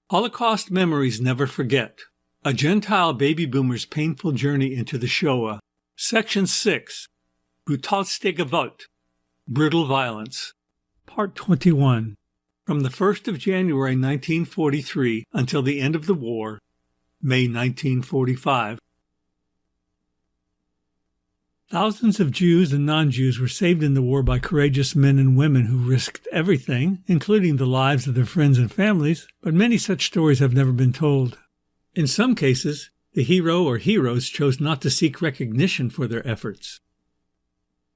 Holocaust Memories Never Forget. A Gentile baby boomer's painful journey into the Shoah. Section 6. Brutalste Gewalt. Brutal Violence. Part 21. From the 1st of January 1943 until the end of the war, May 1945. Thousands of Jews and non-Jews were saved in the war by courageous men and women who risked everything, including the lives of their friends and families, but many such stories have never been told. In some cases, the hero or heroes chose not to seek recognition for their efforts.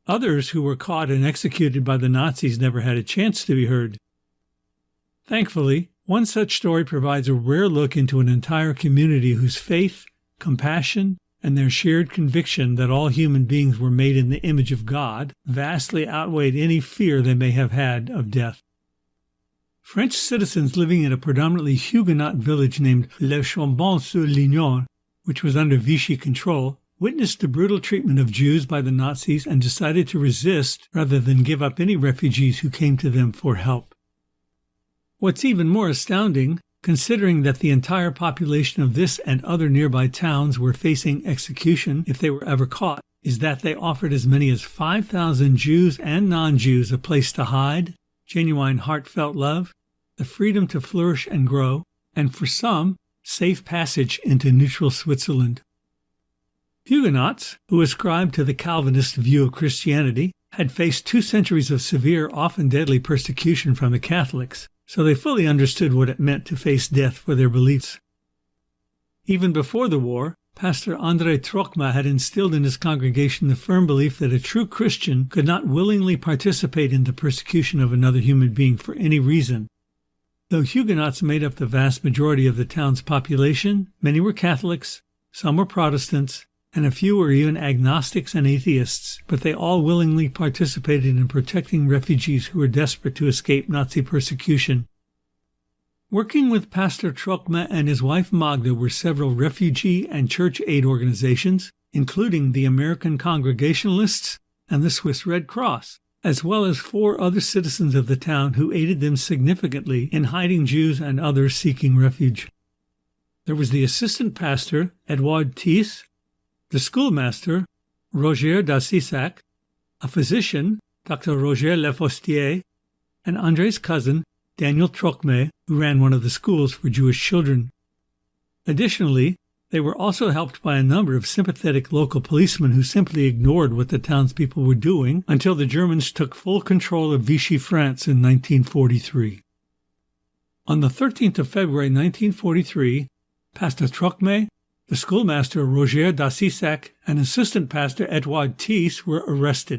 Others who were caught and executed by the Nazis never had a chance to be heard. Thankfully, one such story provides a rare look into an entire community whose faith, compassion, and their shared conviction that all human beings were made in the image of God vastly outweighed any fear they may have had of death. French citizens living in a predominantly Huguenot village named Le Chambon-sur-Lignon, which was under Vichy control, witnessed the brutal treatment of Jews by the Nazis and decided to resist rather than give up any refugees who came to them for help. What's even more astounding, considering that the entire population of this and other nearby towns were facing execution if they were ever caught, is that they offered as many as 5,000 Jews and non-Jews a place to hide, genuine heartfelt love, the freedom to flourish and grow, and for some, safe passage into neutral Switzerland. Huguenots, who ascribed to the Calvinist view of Christianity, had faced 2 centuries of severe, often deadly persecution from the Catholics, so they fully understood what it meant to face death for their beliefs. Even before the war, Pastor André Trocma had instilled in his congregation the firm belief that a true Christian could not willingly participate in the persecution of another human being for any reason. Though Huguenots made up the vast majority of the town's population, many were Catholics, some were Protestants, and a few were even agnostics and atheists, but they all willingly participated in protecting refugees who were desperate to escape Nazi persecution. Working with Pastor Trocma and his wife Magda were several refugee and church aid organizations, including the American Congregationalists and the Swiss Red Cross, as well as 4 other citizens of the town who aided them significantly in hiding Jews and others seeking refuge. There was the assistant pastor, Edouard Thies, the schoolmaster, Roger d'Assissac, a physician, Dr. Roger Lefostier, and André's cousin, Daniel Trocme, who ran one of the schools for Jewish children. Additionally, they were also helped by a number of sympathetic local policemen who simply ignored what the townspeople were doing until the Germans took full control of Vichy France in 1943. On the 13th of February 1943, Pastor Trocme, the schoolmaster Roger d'Assissac, and assistant pastor Edouard Thies were arrested.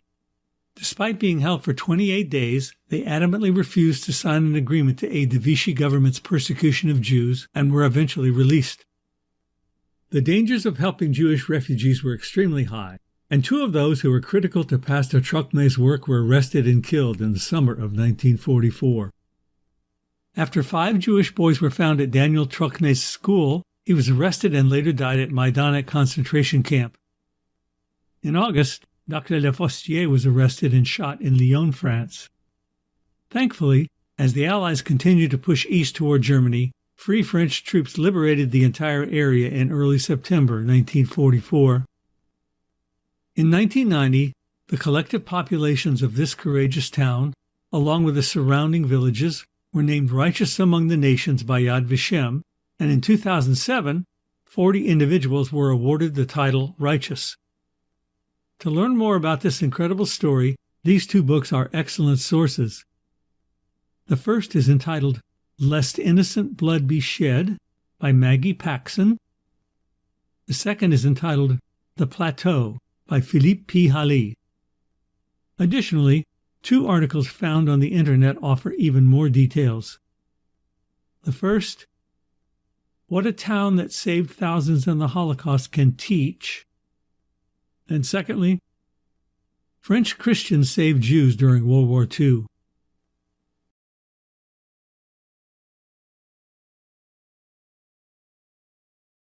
Despite being held for 28 days, they adamantly refused to sign an agreement to aid the Vichy government's persecution of Jews and were eventually released. The dangers of helping Jewish refugees were extremely high, and 2 of those who were critical to Pastor Trocme's work were arrested and killed in the summer of 1944. After 5 Jewish boys were found at Daniel Trocme's school, he was arrested and later died at Majdanek concentration camp. In August, Dr. Lefostier was arrested and shot in Lyon, France. Thankfully, as the Allies continued to push east toward Germany, Free French troops liberated the entire area in early September 1944. In 1990, the collective populations of this courageous town, along with the surrounding villages, were named Righteous Among the Nations by Yad Vashem, and in 2007, 40 individuals were awarded the title Righteous. To learn more about this incredible story, these 2 books are excellent sources. The first is entitled Lest Innocent Blood Be Shed by Maggie Paxson. The second is entitled The Plateau by Philippe P. Halley. Additionally, 2 articles found on the Internet offer even more details. The first, What a Town That Saved Thousands in the Holocaust Can Teach. And secondly, French Christians Saved Jews During World War II.